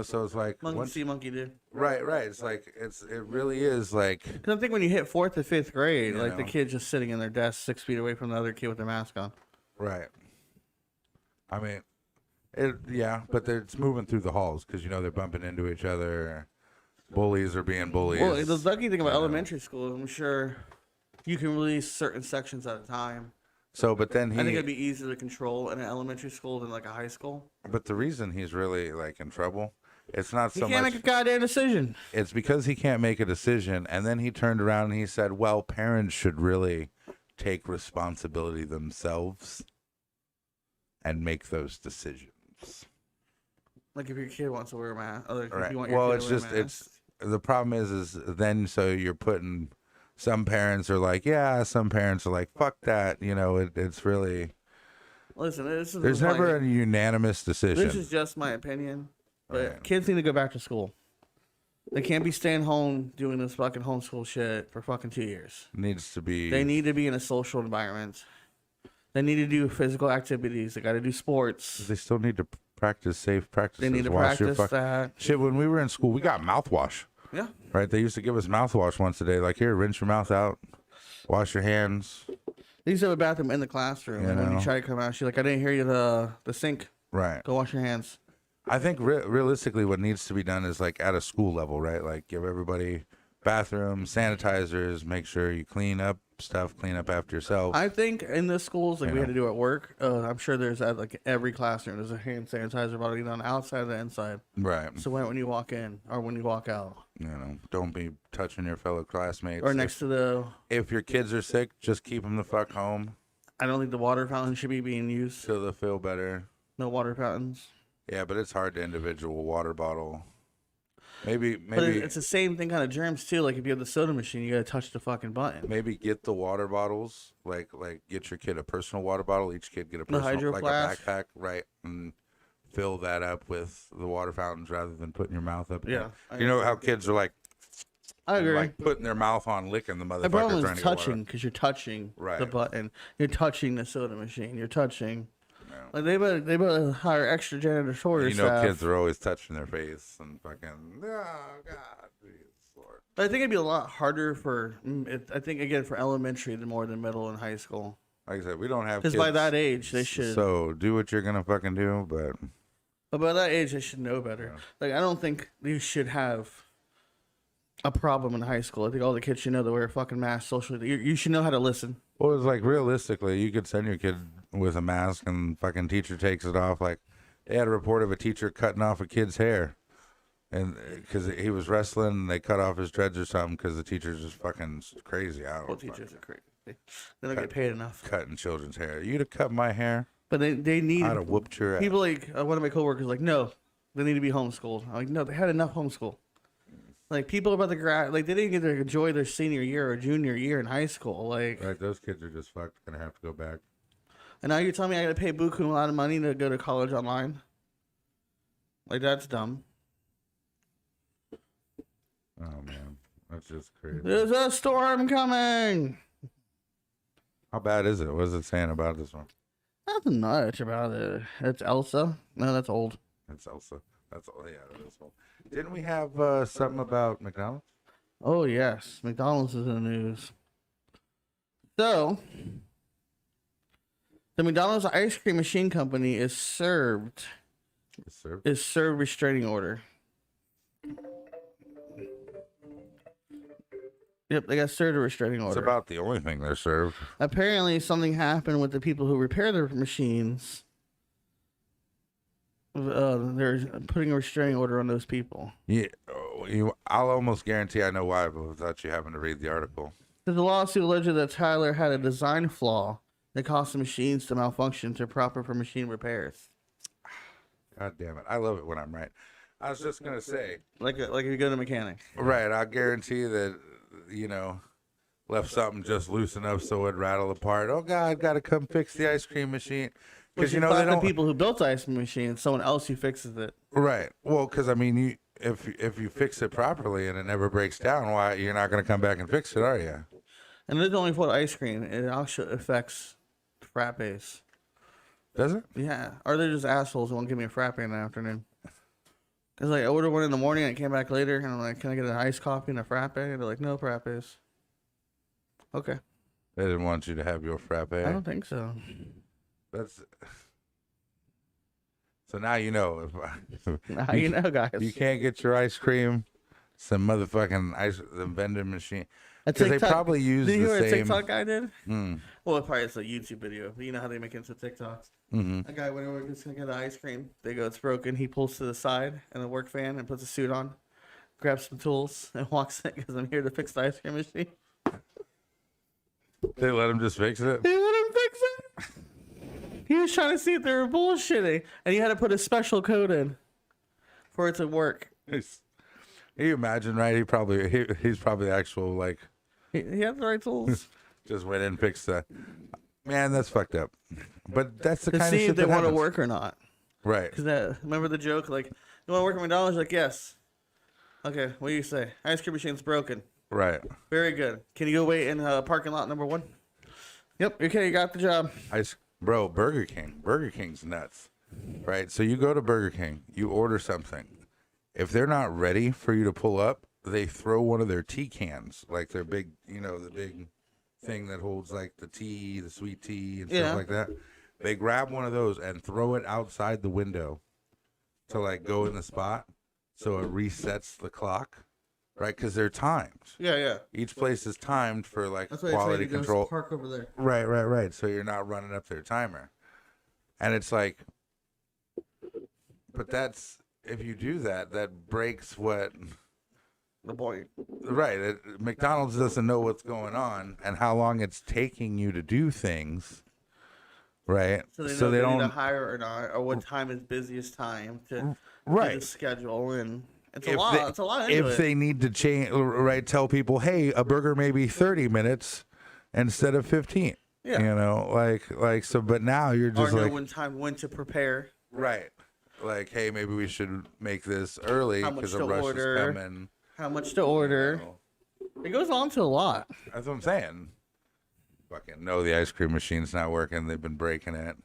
So it's like monkey see, monkey do. Right. It's like it really is like. Because I think when you hit 4th or 5th grade, the kid's just sitting in their desk 6 feet away from the other kid with their mask on. Right. I mean, but it's moving through the halls because they're bumping into each other. Bullies are being bullies. Well, the lucky thing about elementary school, I'm sure you can release certain sections at a time. So, but then I think it'd be easier to control in an elementary school than like a high school. But the reason he's really like in trouble, it's not so much. He can't make a goddamn decision. It's because he can't make a decision, and then he turned around and he said, "Well, parents should really take responsibility themselves and make those decisions." Like if your kid wants to wear a mask, right? You want your kid to wear a mask. It's the problem is then so you're putting. Some parents are like, yeah. Some parents are like, fuck that. It's really. Listen, there's never a unanimous decision. This is just my opinion, but kids need to go back to school. They can't be staying home doing this fucking homeschool shit for fucking 2 years. Needs to be. They need to be in a social environment. They need to do physical activities. They got to do sports. They still need to practice safe practices. They need to practice that. Shit, when we were in school, we got mouthwash. Yeah. Right? They used to give us mouthwash once a day. Like, here, rinse your mouth out. Wash your hands. They used to have a bathroom in the classroom. And when you try to come out, she's like, I didn't hear you the sink. Right. Go wash your hands. I think realistically what needs to be done is, like, at a school level, right? Like, give everybody bathrooms, sanitizers, make sure you clean up stuff, clean up after yourself. I think in the schools, like we had to do at work, I'm sure there's at like every classroom, there's a hand sanitizer bottle either on the outside or the inside. Right. So when you walk in or when you walk out. Don't be touching your fellow classmates. Or next to the... If your kids are sick, just keep them the fuck home. I don't think the water fountain should be being used. So they'll feel better. No water fountains. Yeah, but it's hard to individual water bottle. Maybe. But it's the same thing kind of germs too. Like if you have the soda machine, you gotta touch the fucking button. Maybe get the water bottles. Like get your kid a personal water bottle. Each kid get a personal, like a backpack, right? And fill that up with the water fountains rather than putting your mouth up. Yeah. You know how kids are like. I agree. Like putting their mouth on, licking the motherfucker. The problem is touching because you're touching right. the button. You're touching the soda machine. You're touching. Like they better hire extra janitorial staff. Kids are always touching their face and fucking. Oh God, Lord. But I think it'd be a lot harder I think again for elementary than more than middle and high school. Like I said, we don't have. Because by that age they should. So do what you're gonna fucking do, But by that age they should know better. Yeah. Like I don't think you should have a problem in high school. I think all the kids should know to wear a fucking mask socially. You should know how to listen. Well, it's like realistically, you could send your kid with a mask and fucking teacher takes it off. Like they had a report of a teacher cutting off a kid's hair, and because he was wrestling, and they cut off his dreads or something because the teacher's just fucking crazy. I don't know. Teachers are crazy. They don't get paid enough. Cutting children's hair. You'd have cut my hair. But they need. I'd have whooped your ass. People like one of my coworkers like, no, they need to be homeschooled. I'm like, no, they had enough homeschool. Like people about to like they didn't get to enjoy their senior year or junior year in high school. Like, right, those kids are just fucked. Gonna have to go back. And now you're telling me I gotta pay buku a lot of money to go to college online? Like that's dumb. Oh man, that's just crazy. There's a storm coming. How bad is it? What is it saying about this one? Nothing much about it. It's Elsa. No, that's old. It's Elsa. That's all. Yeah, that is old. Didn't we have something about McDonald's? Oh, yes. McDonald's is in the news. So, the McDonald's ice cream machine company is served restraining order. Yep, they got served a restraining order. It's about the only thing they're served. Apparently, something happened with the people who repair their machines. They're putting a restraining order on those people. Yeah, I'll almost guarantee I know why, but without you having to read the article. The lawsuit alleged that Tyler had a design flaw that caused the machines to malfunction to proper for machine repairs. God damn it. I love it when I'm right. I was just gonna say, like if you go to a mechanic. Right, I guarantee that left something just loose enough so it rattled apart. Oh God, gotta come fix the ice cream machine. Because they don't. The people who built the ice cream machine, it's someone else who fixes it. Right. Well, because I mean, if you fix it properly and it never breaks down, why you're not gonna come back and fix it, are you? And it's only for ice cream. It actually affects frappes. Does it? Yeah. Or they're just assholes who won't give me a frappe in the afternoon. Because I ordered one in the morning and I came back later and I'm like, can I get an iced coffee and a frappe? And they're like, no frappes. Okay. They didn't want you to have your frappe. I don't think so. So now you know. Now you know, guys. You can't get your ice cream, some motherfucking the vending machine. Because they probably use the same. Did you hear what a TikTok guy did? Well, probably it's a YouTube video. But you know how they make it into TikToks. A guy went over to get the ice cream. They go, it's broken. He pulls to the side in a work van and puts a suit on, grabs some tools, and walks in because I'm here to fix the ice cream machine. They let him just fix it? They let him fix it. He was trying to see if they were bullshitting, and he had to put a special code in for it to work. Can you imagine, right? He's probably the actual, like... He had the right tools. Just went in and fixed that. Man, that's fucked up. But that's the kind of shit to see if they want to work or not. Right. Because remember the joke, like, you want to work at McDonald's? Like, yes. Okay, what do you say? Ice cream machine's broken. Right. Very good. Can you go wait in parking lot number 1? Yep, okay, you got the job. Bro, Burger King. Burger King's nuts. Right? So you go to Burger King, you order something. If they're not ready for you to pull up, they throw one of their tea cans, like their big, the big thing that holds like the tea, the sweet tea and stuff like that. They grab one of those and throw it outside the window to like go in the spot so it resets the clock. Right, because they're timed. Yeah. Each place is timed for like That's why quality control. Park over there. Right. So you're not running up their timer, and it's like, but that's if you do that, that breaks what the point. Right, McDonald's doesn't know what's going on and how long it's taking you to do things. Right, so they don't need to hire or not, or what time is busiest time to do the schedule and. It's a lot. If they need to change, right, tell people, hey, a burger may be 30 minutes instead of 15. Yeah. Like so. But now you're just or know when to prepare. Right. Like, hey, maybe we should make this early because a rush is coming. How much to order? It goes on to a lot. That's what I'm saying. Fucking no, the ice cream machine's not working. They've been breaking it.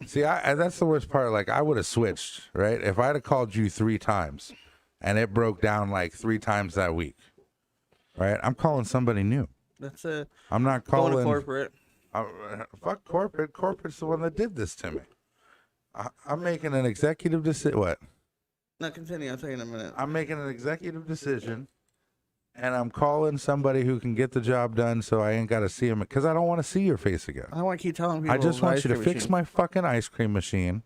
See, that's the worst part. Like, I would have switched, right? If I'd have called you 3 times. And it broke down like 3 times that week, right? I'm calling somebody new. That's it. I'm not calling corporate. Fuck corporate. Corporate's the one that did this to me. I'm making an executive decision. What? No, continue. I'll tell you in a minute. I'm making an executive decision, and I'm calling somebody who can get the job done so I ain't got to see him because I don't want to see your face again. I don't want to keep telling people. I just want you to fix my fucking ice cream machine.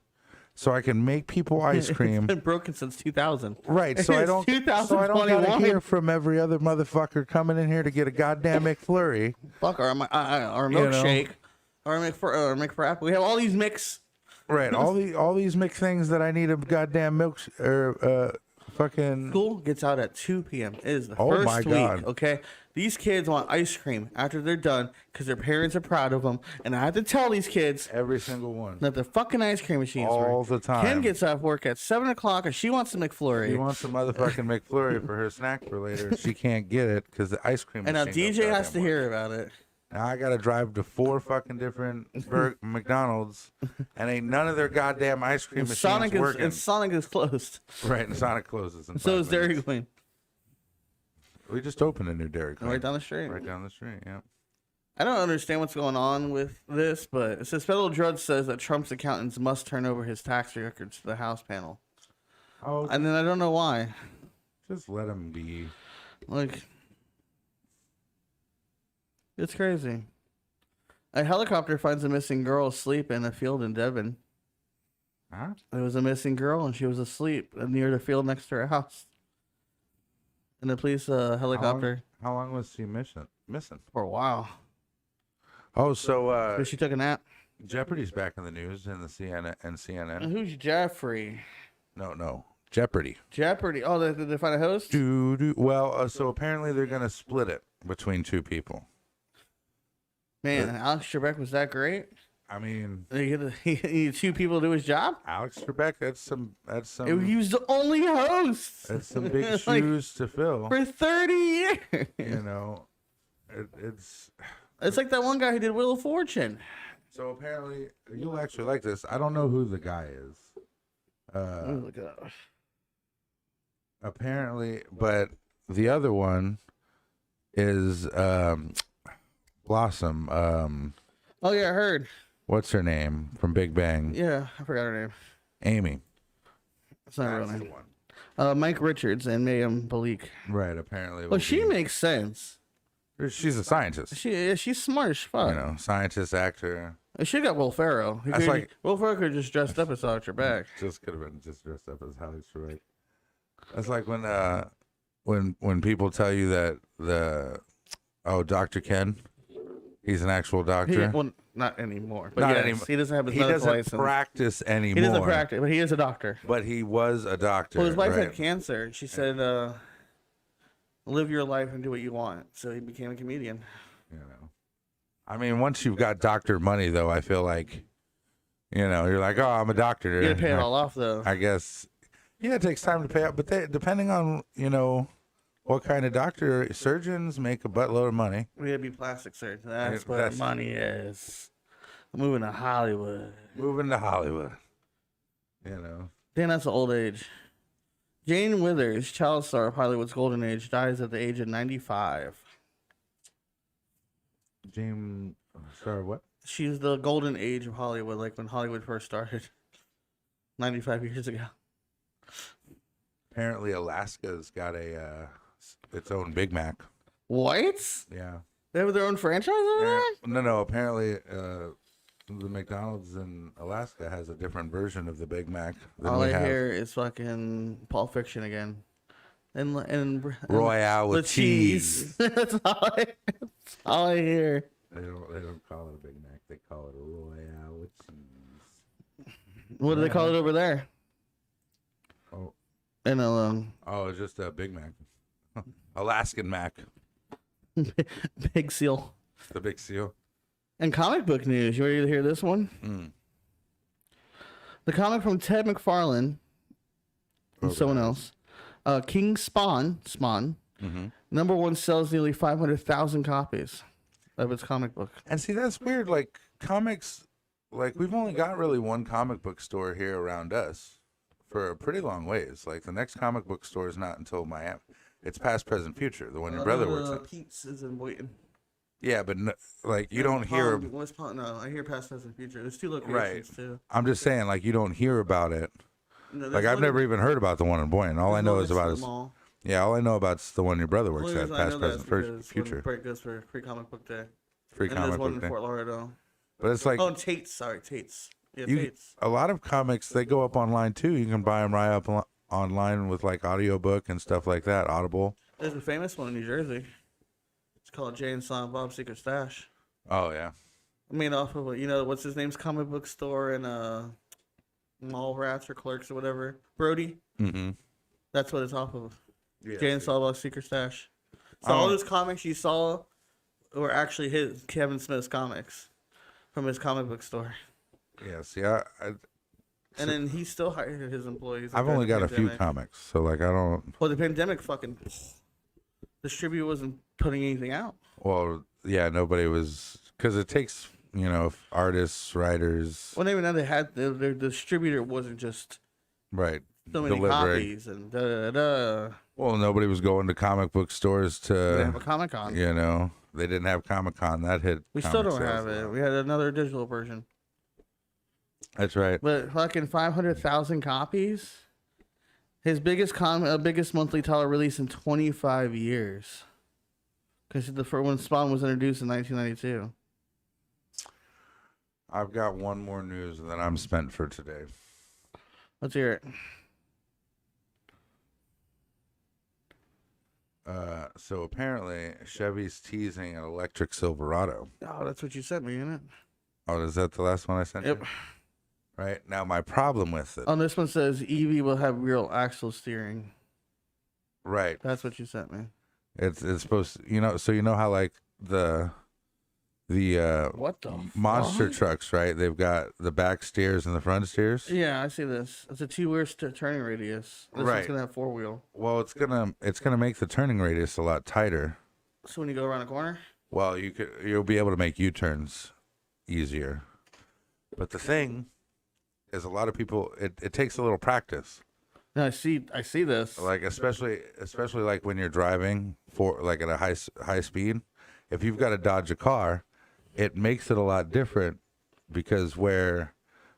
So I can make people ice cream. It's been broken since 2000. Right, so I don't gotta hear from every other motherfucker coming in here to get a goddamn McFlurry. Fuck, or a milkshake, or a McFrap. We have all these mix. Right, all these mix things that I need a goddamn milk or fucking. School gets out at 2 p.m. It is the first week. Okay, these kids want ice cream after they're done because their parents are proud of them, and I have to tell these kids every single one that the fucking ice cream machines all the time. Kim gets off work at 7:00 and she wants a McFlurry. She wants a motherfucking McFlurry for her snack for later. She can't get it because the ice cream. And now DJ has to hear about it. Now I gotta drive to 4 fucking different McDonald's, and ain't none of their goddamn ice cream machines working. And Sonic is closed. Right, and Sonic closes. So is Dairy Queen. We just opened a new Dairy Queen. Right down the street. Right down the street, yeah. I don't understand what's going on with this, but it says federal judge says that Trump's accountants must turn over his tax records to the House panel. Oh. And then I don't know why. Just let him be. Like, it's crazy. A helicopter finds a missing girl asleep in a field in Devon. Huh? There was a missing girl, and she was asleep near the field next to her house. And the police helicopter. How long was she missing? For a while. Oh, so she took a nap. Jeopardy's back in the news in the CNN. And who's Jeffrey? No. Jeopardy. Oh, did they find a host? Well, so apparently they're gonna split it between two people. Man, Alex Trebek was that great? I mean, he need two people to do his job. Alex Trebek, that's some. He was the only host. That's some big shoes to fill for 30 years. You know, it's like that one guy who did Wheel of Fortune. So apparently, you'll actually like this. I don't know who the guy is. Look it up. Apparently, but the other one is Blossom. Oh yeah, I heard. What's her name from Big Bang? Yeah, I forgot her name. Amy. That's not her name. Mike Richards and Mayim Balik. Right. Apparently. Well, she makes sense. She's a scientist. She's smart as fuck. You know, scientist, actor. She got Will Ferrell. Will Ferrell could have just dressed up as Alex Trebek. Just could have been just dressed up as Alex Trebek. That's like when people tell you that Dr. Ken, he's an actual doctor. Well, not anymore. But not yes, anymore. He doesn't have his medical license. He doesn't practice anymore. He doesn't practice, but he is a doctor. But he was a doctor. Well, his wife had cancer, and she said, live your life and do what you want. So he became a comedian. You know. I mean, once you've got doctor money, though, I feel like, you know, you're like, oh, I'm a doctor. You gotta pay it all off, though. I guess. Yeah, it takes time to pay off. But depending on, you know, what kind of doctor, surgeons make a buttload of money. We gotta be plastic surgeons. That's what money is. I'm moving to Hollywood. You know. Damn, that's an old age. Jane Withers, child star of Hollywood's golden age, dies at the age of 95. Jane, sorry, what? She's the golden age of Hollywood, like when Hollywood first started 95 years ago. Apparently, Alaska's got its own Big Mac. What? Yeah. They have their own franchise over there? No. Apparently, the McDonald's in Alaska has a different version of the Big Mac than all we I have. hear is fucking Pulp Fiction again. And Royale with cheese. That's all I hear. They don't call it a Big Mac. They call it a Royale with cheese. What do they call it over there? Oh. It's just a Big Mac. Alaskan Mac. Big Seal. The Big Seal. And comic book news. You ready to hear this one? The comic from Ted McFarlane and someone else. King Spawn, number one, sells nearly 500,000 copies of its comic book. And see, that's weird. Like, comics, like, we've only got really one comic book store here around us for a pretty long ways. Like, the next comic book store is not until Miami. It's Past, Present, Future, the one your brother works at. Pete's is in Boynton. Yeah, but you don't hear. West Palm, no, I hear Past, Present, Future. There's two locations, too. I'm just saying, like, you don't hear about it. No, like, I've never even heard about the one in Boynton. All I know is about is. Yeah, all I know about is the one your brother works at, Past, Present, Future. Break goes for Free Comic Book Day. Free Comic Book Day. And there's one in Fort Lauderdale. But it's like. Oh, Tate's. Sorry, Tate's. Yeah, Tate's. A lot of comics, they go up online, too. You can buy them right up online with, like, audiobook and stuff like that, Audible. There's a famous one in New Jersey. It's called Jay and Silent Bob's Secret Stash. Oh, yeah. I mean, off of, what's his name's comic book store in Mallrats or Clerks or whatever. Brody. Mm-hmm. That's what it's off of. Yeah, Jay and Silent Bob's Secret Stash. So all those comics you saw were actually Kevin Smith's comics from his comic book store. Yeah, see, and then he still hired his employees. I've only got a few comics, so, like, I don't... Well, the pandemic fucking... Distributor wasn't putting anything out. Well, yeah, nobody was... Because it takes, artists, writers... Well, even though they had... Their distributor wasn't just... Right. So many copies and da-da-da. Well, nobody was going to comic book stores to... They didn't have a Comic-Con. They didn't have Comic-Con. That hit... We still don't have it. We had another digital version. That's right. But fucking 500,000 copies? His biggest monthly title release in 25 years. Because the first one, Spawn, was introduced in 1992. I've got one more news and then I'm spent for today. Let's hear it. So apparently Chevy's teasing an electric Silverado. Oh, that's what you sent me, isn't it? Oh, is that the last one I sent you? Yep. Right now, my problem with it. On this one says EV will have real axle steering. Right. That's what you sent me. It's supposed to, so you know how like the what the monster fuck? trucks, right? They've got the back steers and the front steers. Yeah, I see this. It's a 2-wheel turning radius. This one's gonna have 4-wheel. Well, it's gonna make the turning radius a lot tighter. So when you go around a corner. Well, you'll be able to make U-turns easier. But the thing is, a lot of people it takes a little practice. No, I see this. Like especially like when you're driving for like at a high speed, if you've got to dodge a car, it makes it a lot different because where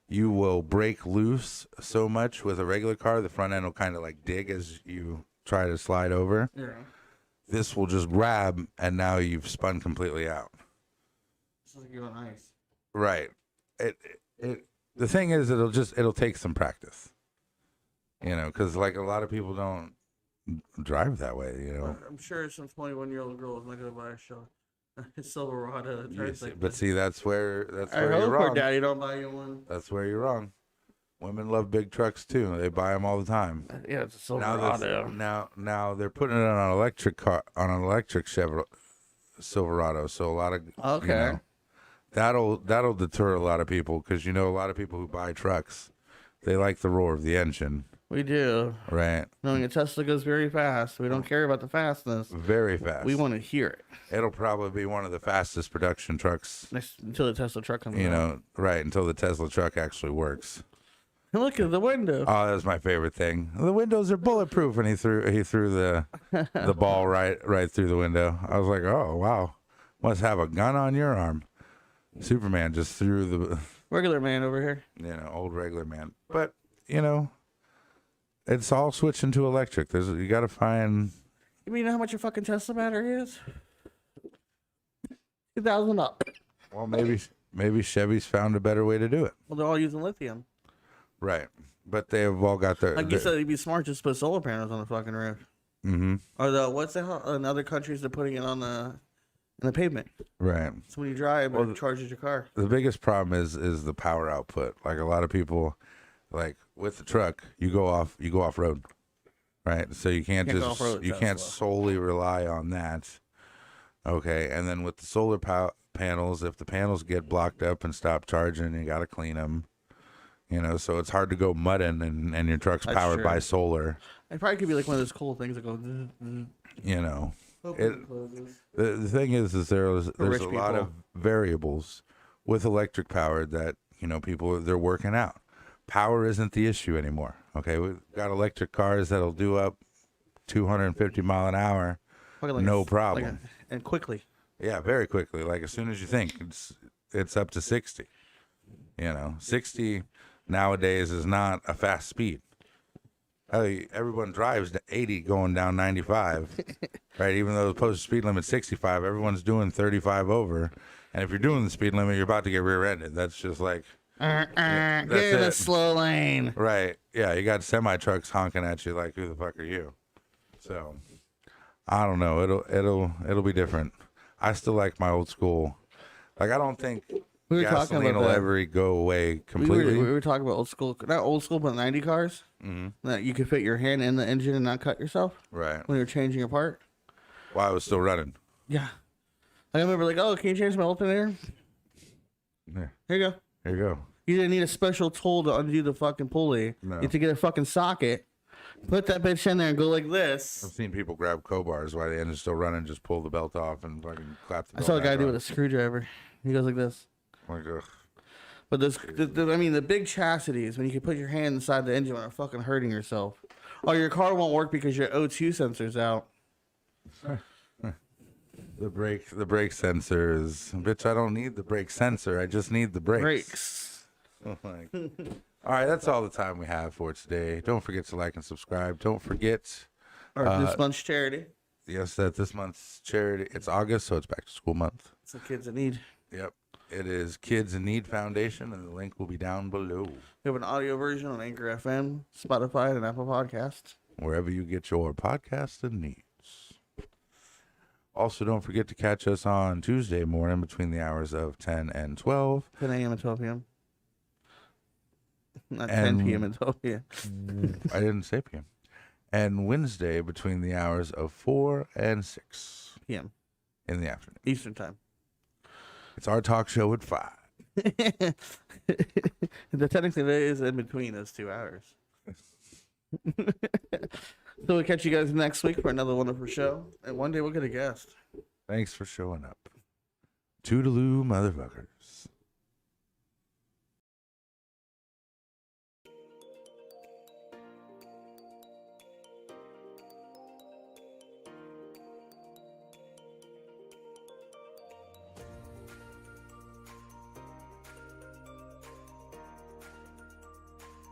you will break loose so much with a regular car, the front end will kind of like dig as you try to slide over. Yeah. This will just grab, and now you've spun completely out. It's like you're on ice. Right. The thing is, it'll take some practice. Because like a lot of people don't drive that way. I'm sure some 21-year-old girl is not gonna buy a Silverado. But see, that's where I you're hope wrong. her daddy don't buy you one. That's where you're wrong. Women love big trucks too. They buy them all the time. Yeah, it's a Silverado. Now they're putting it on an electric car, on an electric Silverado. So a lot of that'll deter a lot of people because a lot of people who buy trucks, they like the roar of the engine. We do. Right. Knowing a Tesla goes very fast. We don't care about the fastness. Very fast. We want to hear it. It'll probably be one of the fastest production trucks. Until the Tesla truck comes out. Right, until the Tesla truck actually works. Look at the window. Oh, that's my favorite thing. The windows are bulletproof, and he threw the ball right through the window. I was like, oh, wow. Must have a gun on your arm. Superman just threw the... Regular man over here. Old regular man. But, it's all switching to electric. You got to find... You mean how much your fucking Tesla battery is? $2,000. Well, maybe Chevy's found a better way to do it. Well, they're all using lithium. Right. But they've all got their... Like you said, it'd be smart just to put solar panels on the fucking roof. Mm-hmm. Or what's the hell? In other countries, they're putting it on the pavement. Right. So when you drive, it charges your car. The biggest problem is the power output. Like a lot of people, like with the truck, you go off road, right? So you can't solely rely on that. Okay, and then with the solar panels, if the panels get blocked up and stop charging, you got to clean them. So it's hard to go mudding and your truck's powered by solar. It probably could be like one of those cool things that go. The thing is there's a lot of variables with electric power that people they're working out. Power isn't the issue anymore. Okay, we've got electric cars that'll do up 250 mile an hour, no problem, and quickly. Yeah, very quickly. Like as soon as you think it's up to 60. 60 nowadays is not a fast speed. Everyone drives to 80 going down 95, right? Even though the posted speed limit's 65, everyone's doing 35 over. And if you're doing the speed limit, you're about to get rear-ended. That's just like... get in a slow lane. Right. Yeah, you got semi-trucks honking at you like, who the fuck are you? So, I don't know. It'll be different. I still like my old school. Like, I don't think... gasoline will ever go away completely. We were talking about old school, not old school, but 90 cars. Mm-hmm. That you could fit your hand in the engine and not cut yourself. Right. When you're changing apart. While I was still running. Yeah. I remember oh, can you change my alternator? Yeah. Here you go. Here you go. You didn't need a special tool to undo the fucking pulley. No. You had to get a fucking socket, put that bitch in there and go like this. I've seen people grab crowbars while the engine's still running, just pull the belt off and fucking clap the belt. I saw a guy do it with a screwdriver. He goes like this. Like, ugh. But the big chassities, when you can put your hand inside the engine when you're fucking hurting yourself. Oh, your car won't work because your O2 sensor's out. The brake sensor is... Bitch, I don't need the brake sensor. I just need the brakes. All right, that's all the time we have for today. Don't forget to like and subscribe. Don't forget... this month's charity. Yes, that this month's charity. It's August, so it's back to school month. It's the Kids in Need. Yep. It is Kids in Need Foundation, and the link will be down below. We have an audio version on Anchor FM, Spotify, and Apple Podcasts. Wherever you get your podcasts and needs. Also, don't forget to catch us on Tuesday morning between the hours of 10 and 12. 10 a.m. and 12 p.m. Not 10 p.m. and 12 p.m. I didn't say p.m. And Wednesday between the hours of 4 and 6 p.m. in the afternoon. Eastern time. It's our talk show at 5. Technically, there is in between those 2 hours. So we'll catch you guys next week for another wonderful show. And one day we'll get a guest. Thanks for showing up. Toodaloo, motherfuckers.